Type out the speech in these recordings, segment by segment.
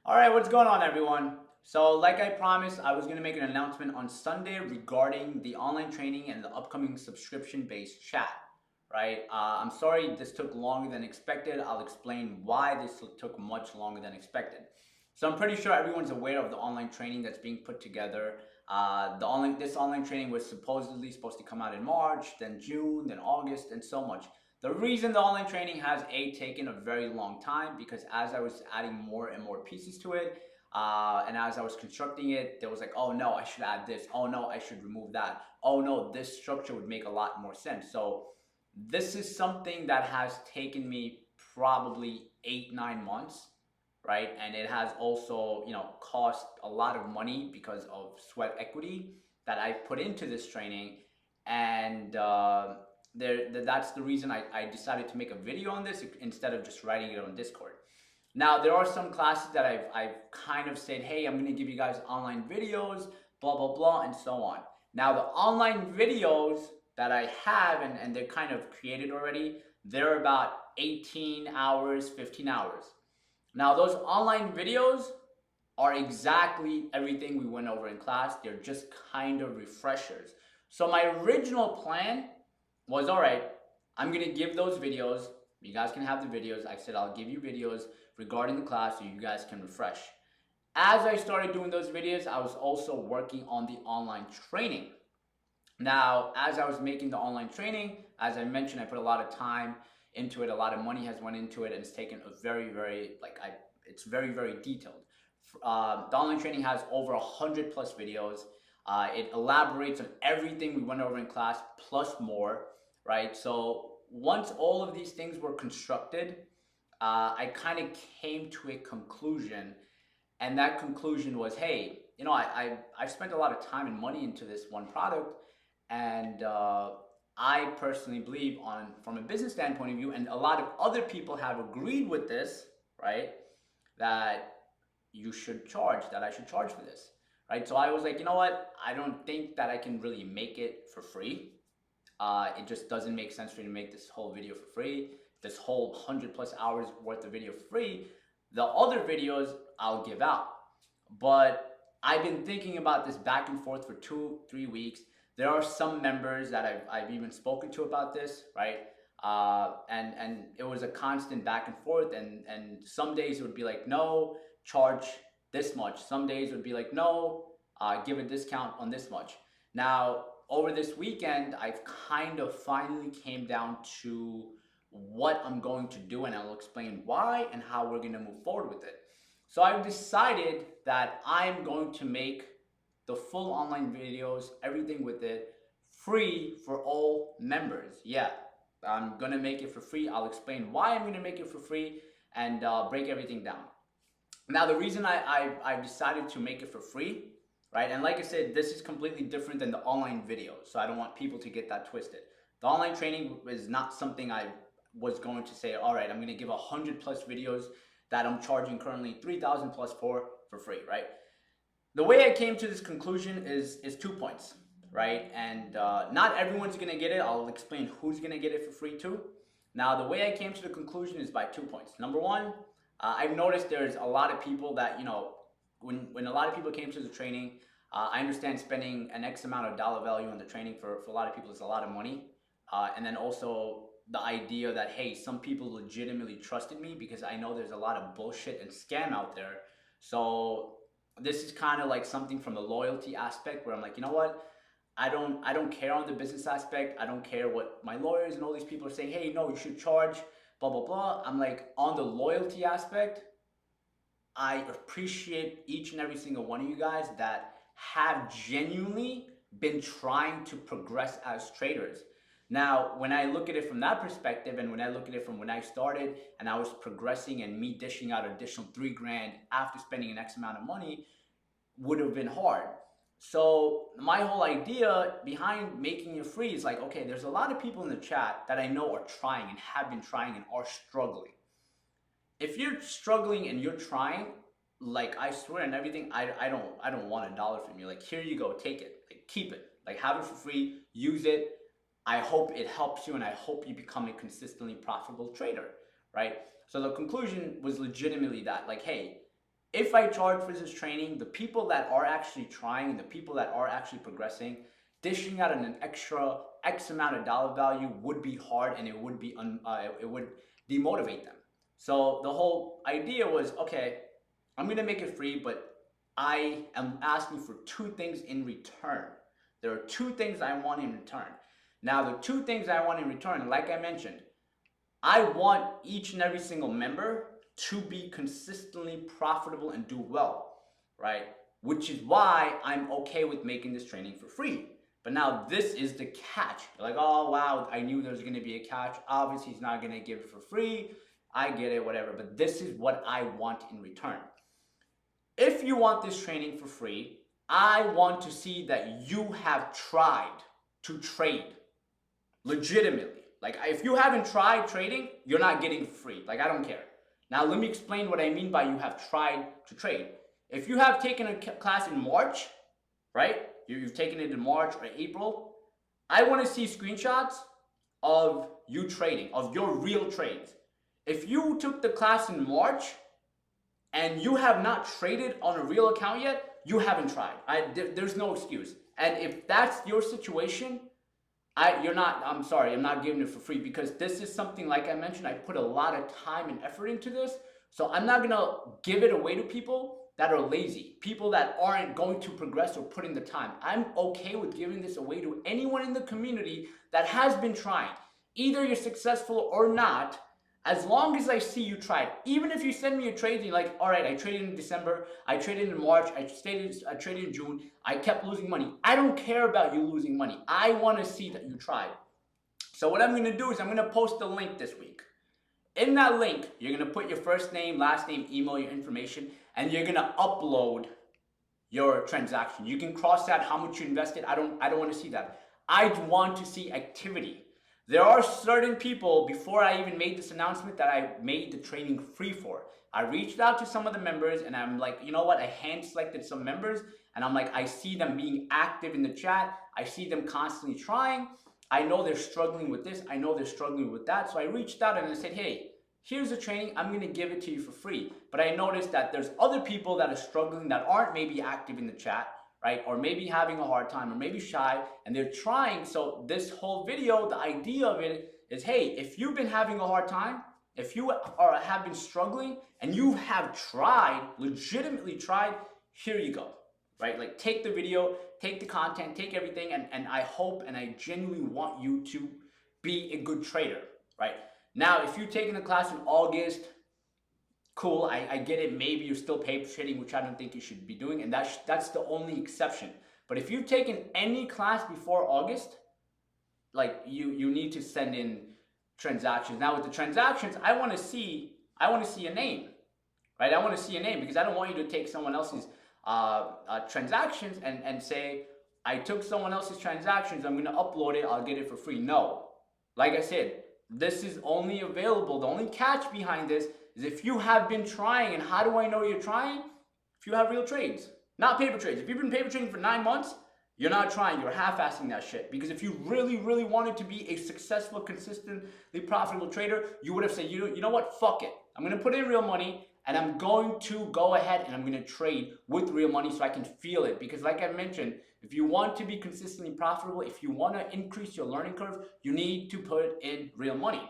All right, what's going on, everyone? So, like I promised, I was going to make an announcement on Sunday regarding the online training and the upcoming subscription-based chat, right? I'm sorry this took longer than expected. I'll explain why this took much longer than expected. So, I'm pretty sure everyone's aware of the online training that's being put together. This online training was supposed to come out in March, then June, then August, and so much. The reason the online training has taken a very long time because as I was adding more and more pieces to it, and as I was constructing it, there was like, oh no, I should add this. Oh no, I should remove that. Oh no, this structure would make a lot more sense. So this is something that has taken me probably 8, 9 months, right? And it has also, cost a lot of money because of sweat equity that I put into this training, and that's the reason I decided to make a video on this instead of just writing it on Discord. Now, there are some classes that I've kind of said, hey, I'm going to give you guys online videos, blah, blah, blah, and so on. Now, the online videos that I have, and they're kind of created already, they're about 18 hours, 15 hours. Now, those online videos are exactly everything we went over in class. They're just kind of refreshers. So my original plan was, all right, I'm going to give those videos. You guys can have the videos. I said I'll give you videos regarding the class so you guys can refresh. As I started doing those videos, I was also working on the online training. Now, as I was making the online training, as I mentioned, I put a lot of time into it. A lot of money has went into it, and it's taken a it's very, very detailed. The online training has over 100 plus videos. It elaborates on everything we went over in class plus more, right? So once all of these things were constructed, I kind of came to a conclusion, and that conclusion was, hey, I've spent a lot of time and money into this one product, and I personally believe from a business standpoint of view, and a lot of other people have agreed with this, right? That I should charge for this, right? So I was like, you know what? I don't think that I can really make it for free. It just doesn't make sense for me to make this whole video for free, this whole 100 plus hours worth of video for free. The other videos I'll give out. But I've been thinking about this back and forth for 2, 3 weeks. There are some members that I've even spoken to about this, right? And it was a constant back and forth. And some days it would be like, no, charge this much. Some days it would be like, no, give a discount on this much. Now, over this weekend, I've kind of finally came down to what I'm going to do, and I'll explain why and how we're going to move forward with it. So I've decided that I'm going to make the full online videos, everything with it, free for all members. Yeah, I'm going to make it for free. I'll explain why I'm going to make it for free and break everything down. Now, the reason I've decided to make it for free, right? And like I said, this is completely different than the online video. So I don't want people to get that twisted. The online training is not something I was going to say, all right, I'm going to give 100 plus videos that I'm charging currently 3,000 plus for free, right? The way I came to this conclusion is 2 points, right? And not everyone's going to get it. I'll explain who's going to get it for free too. Now, the way I came to the conclusion is by 2 points. Number one, I've noticed there's a lot of people that, when a lot of people came to the training, I understand spending an X amount of dollar value on the training for a lot of people is a lot of money. And then also the idea that, hey, some people legitimately trusted me because I know there's a lot of bullshit and scam out there. So this is kind of like something from the loyalty aspect where I'm like, you know what? I don't care on the business aspect. I don't care what my lawyers and all these people are saying, hey, no, you should charge, blah, blah, blah. I'm like, on the loyalty aspect, I appreciate each and every single one of you guys that have genuinely been trying to progress as traders. Now, when I look at it from that perspective, and when I look at it from when I started and I was progressing and me dishing out an additional 3 grand after spending an X amount of money would have been hard. So my whole idea behind making it free is like, okay, there's a lot of people in the chat that I know are trying and have been trying and are struggling. If you're struggling and you're trying, like, I swear and everything, I don't want a dollar from you. Like, here you go, take it, like, keep it, like, have it for free, use it. I hope it helps you, and I hope you become a consistently profitable trader, right? So the conclusion was legitimately that, like, hey, if I charge for this training, the people that are actually trying, the people that are actually progressing, dishing out an extra X amount of dollar value would be hard, and it would be it would demotivate them. So the whole idea was, okay, I'm gonna make it free, but I am asking for two things in return. There are two things I want in return. Now, the two things I want in return, like I mentioned, I want each and every single member to be consistently profitable and do well, right? Which is why I'm okay with making this training for free. But now this is the catch. You're like, oh wow, I knew there was gonna be a catch. Obviously, he's not gonna give it for free. I get it, whatever. But this is what I want in return. If you want this training for free, I want to see that you have tried to trade legitimately. Like, if you haven't tried trading, you're not getting free. Like, I don't care. Now, let me explain what I mean by you have tried to trade. If you have taken a class in March, right? You've taken it in March or April, I want to see screenshots of you trading, of your real trades. If you took the class in March and you have not traded on a real account yet, you haven't tried. There's no excuse. And if that's your situation, I'm sorry, I'm not giving it for free, because this is something, like I mentioned, I put a lot of time and effort into this. So I'm not gonna give it away to people that are lazy, people that aren't going to progress or put in the time. I'm okay with giving this away to anyone in the community that has been trying. Either you're successful or not, as long as I see you tried. Even if you send me a trade and you're like, all right, I traded in December, I traded in March, I traded in June, I kept losing money. I don't care about you losing money. I want to see that you tried. So what I'm going to do is I'm going to post a link this week. In that link, you're going to put your first name, last name, email, your information, and you're going to upload your transaction. You can cross out how much you invested. I don't want to see that. I want to see activity. There are certain people, before I even made this announcement, that I made the training free for. I reached out to some of the members and I'm like, you know what? I hand selected some members and I'm like, I see them being active in the chat. I see them constantly trying. I know they're struggling with this. I know they're struggling with that. So I reached out and I said, hey, here's the training. I'm going to give it to you for free. But I noticed that there's other people that are struggling that aren't maybe active in the chat, right? Or maybe having a hard time, or maybe shy, and they're trying. So this whole video, the idea of it is, hey, if you've been having a hard time, if you have been struggling and you have tried, legitimately tried, here you go, right? Like, take the video, take the content, take everything, and I hope and I genuinely want you to be a good trader, right? Now, if you've taken a class in August, cool, I get it. Maybe you're still paper trading, which I don't think you should be doing, and that's the only exception. But if you've taken any class before August, like, you need to send in transactions. Now, with the transactions, I want to see a name, right? I want to see a name, because I don't want you to take someone else's transactions and say, I took someone else's transactions, I'm going to upload it, I'll get it for free. No, like I said, this is only available. The only catch behind this is if you have been trying. And how do I know you're trying? If you have real trades, not paper trades. If you've been paper trading for 9 months, you're not trying, you're half-assing that shit. Because if you really, really wanted to be a successful, consistently profitable trader, you would have said, you know what, fuck it. I'm going to put in real money and I'm going to go ahead and I'm going to trade with real money so I can feel it. Because like I mentioned, if you want to be consistently profitable, if you want to increase your learning curve, you need to put in real money.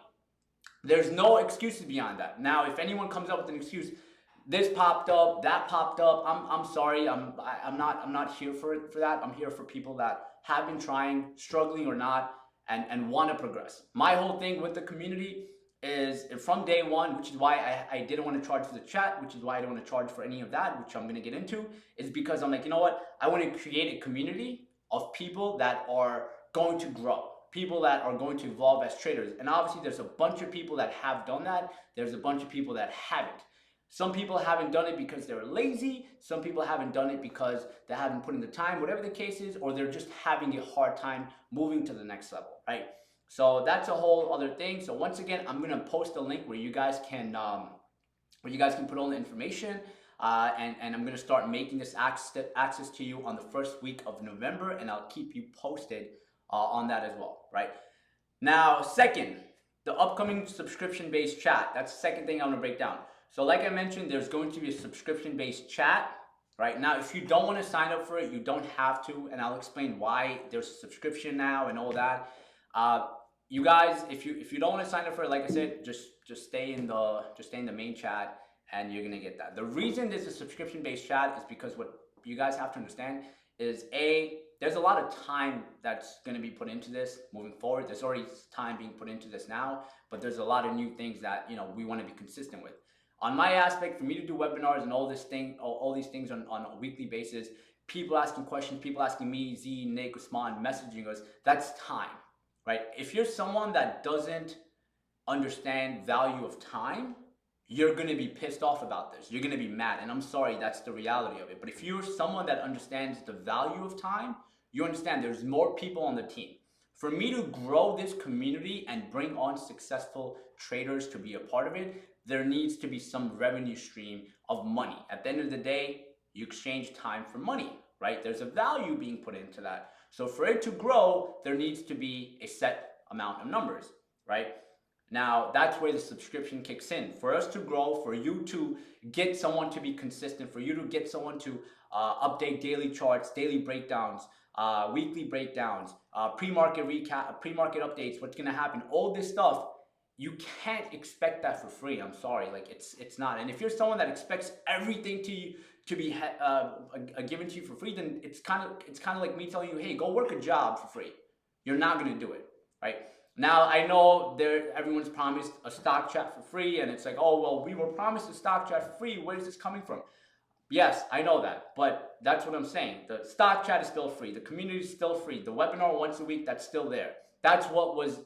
There's no excuses beyond that. Now, if anyone comes up with an excuse, this popped up, that popped up, I'm sorry, I'm not here for that. I'm here for people that have been trying, struggling or not, and want to progress. My whole thing with the community is, from day one, which is why I didn't want to charge for the chat, which is why I don't want to charge for any of that, which I'm going to get into, is because I'm like, you know what? I want to create a community of people that are going to grow, people that are going to evolve as traders. And obviously there's a bunch of people that have done that. There's a bunch of people that haven't. Some people haven't done it because they're lazy. Some people haven't done it because they haven't put in the time, whatever the case is, or they're just having a hard time moving to the next level, right? So that's a whole other thing. So once again, I'm gonna post a link where you guys can put all the information, and I'm gonna start making this access to you on the first week of November, and I'll keep you posted on that as well, right? Now, second, the upcoming subscription-based chat. That's the second thing I want to break down. So like I mentioned, there's going to be a subscription-based chat. Right now, if you don't want to sign up for it, you don't have to, and I'll explain why there's a subscription now and all that. Uh, you guys, if you don't want to sign up for it, like I said, just stay in the main chat, and you're gonna get that. The reason there's a subscription-based chat is because what you guys have to understand is there's a lot of time that's gonna be put into this moving forward. There's already time being put into this now, but there's a lot of new things that we want to be consistent with. On my aspect, for me to do webinars and all these things on a weekly basis, people asking questions, people asking me, Z, Nick, Usman, messaging us, that's time, right? If you're someone that doesn't understand value of time, you're going to be pissed off about this. You're going to be mad. And I'm sorry, that's the reality of it. But if you're someone that understands the value of time, you understand there's more people on the team. For me to grow this community and bring on successful traders to be a part of it, there needs to be some revenue stream of money. At the end of the day, you exchange time for money, right? There's a value being put into that. So for it to grow, there needs to be a set amount of numbers, right? Now, that's where the subscription kicks in. For us to grow, for you to get someone to be consistent, for you to get someone to update daily charts, daily breakdowns, weekly breakdowns, pre-market recap, pre-market updates, what's going to happen, all this stuff, you can't expect that for free. I'm sorry, like it's not. And if you're someone that expects everything to be given to you for free, then it's kind of like me telling you, hey, go work a job for free. You're not going to do it, right? Now, I know everyone's promised a stock chat for free, and it's like, oh, well, we were promised a stock chat for free. Where is this coming from? Yes, I know that, but that's what I'm saying. The stock chat is still free. The community is still free. The webinar once a week, that's still there. That's what was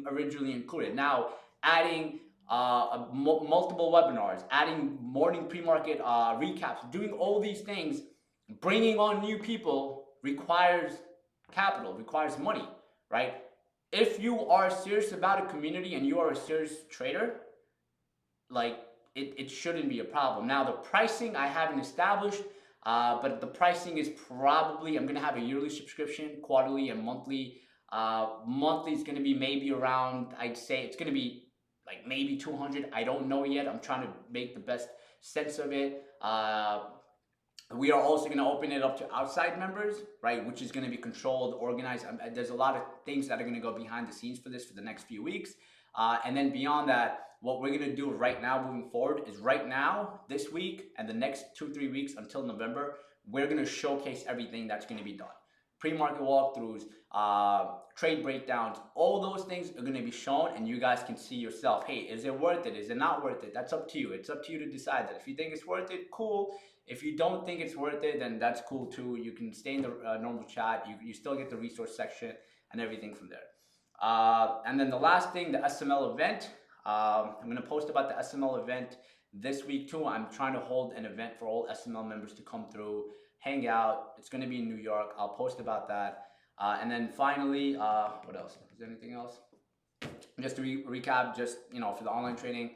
originally included. Now, adding multiple webinars, adding morning pre-market recaps, doing all these things, bringing on new people requires capital, requires money, right? If you are serious about a community and you are a serious trader, like it shouldn't be a problem. Now the pricing I haven't established, but the pricing is probably, I'm gonna have a yearly subscription, quarterly and monthly. Monthly is gonna be maybe around, I'd say it's gonna be like maybe 200. I don't know yet. I'm trying to make the best sense of it. We are also going to open it up to outside members, right? Which is going to be controlled, organized. There's a lot of things that are going to go behind the scenes for this for the next few weeks. And then beyond that, what we're going to do right now moving forward is right now, this week, and the next 2-3 weeks until November, we're going to showcase everything that's going to be done. Pre-market walkthroughs, trade breakdowns, all those things are going to be shown, and you guys can see yourself, hey, is it worth it? Is it not worth it? That's up to you. It's up to you to decide that. If you think it's worth it, cool. If you don't think it's worth it, then that's cool too. You can stay in the normal chat. You still get the resource section and everything from there. And then the last thing, the SML event. I'm going to post about the SML event this week too. I'm trying to hold an event for all SML members to come through, hang out. It's going to be in New York. I'll post about that. And then finally, what else? Is there anything else? Just to recap, just for the online training,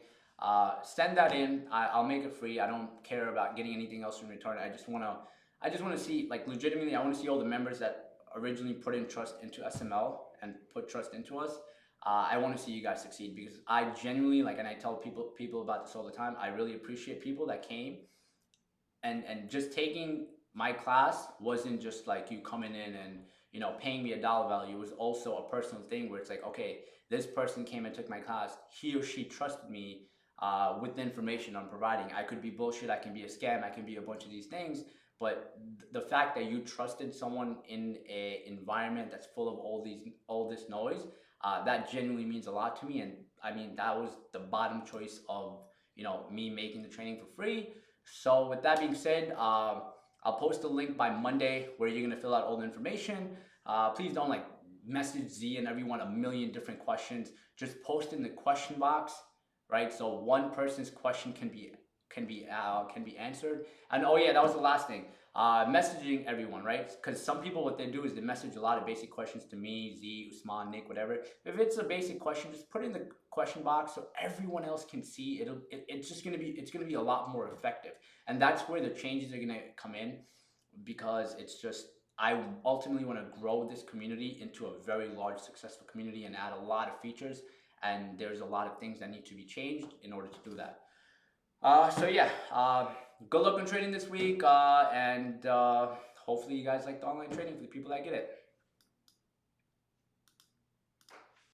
send that in. I'll make it free. I don't care about getting anything else in return. I just want to see, like, legitimately, I want to see all the members that originally put in trust into SML and put trust into us. I want to see you guys succeed, because I genuinely, like, and I tell people about this all the time, I really appreciate people that came and just taking my class wasn't just like you coming in and paying me a dollar value. It was also a personal thing where it's like, okay, this person came and took my class. He or she trusted me with the information I'm providing. I could be bullshit, I can be a scam, I can be a bunch of these things, but the fact that you trusted someone in an environment that's full of all this noise, that genuinely means a lot to me. And I mean, that was the bottom choice of me making the training for free. So with that being said, I'll post a link by Monday where you're gonna fill out all the information. Please don't like message Z and everyone a million different questions. Just post in the question box, right? So one person's question can be answered. And oh yeah, that was the last thing. Messaging everyone, right? Because some people, what they do is they message a lot of basic questions to me, Z, Usman, Nick, whatever. If it's a basic question, just put it in the question box so everyone else can see. It's gonna be a lot more effective. And that's where the changes are gonna come in, because it's just, I ultimately want to grow this community into a very large, successful community and add a lot of features. And there's a lot of things that need to be changed in order to do that. So yeah, good luck on trading this week, and hopefully you guys like the online trading for the people that get it.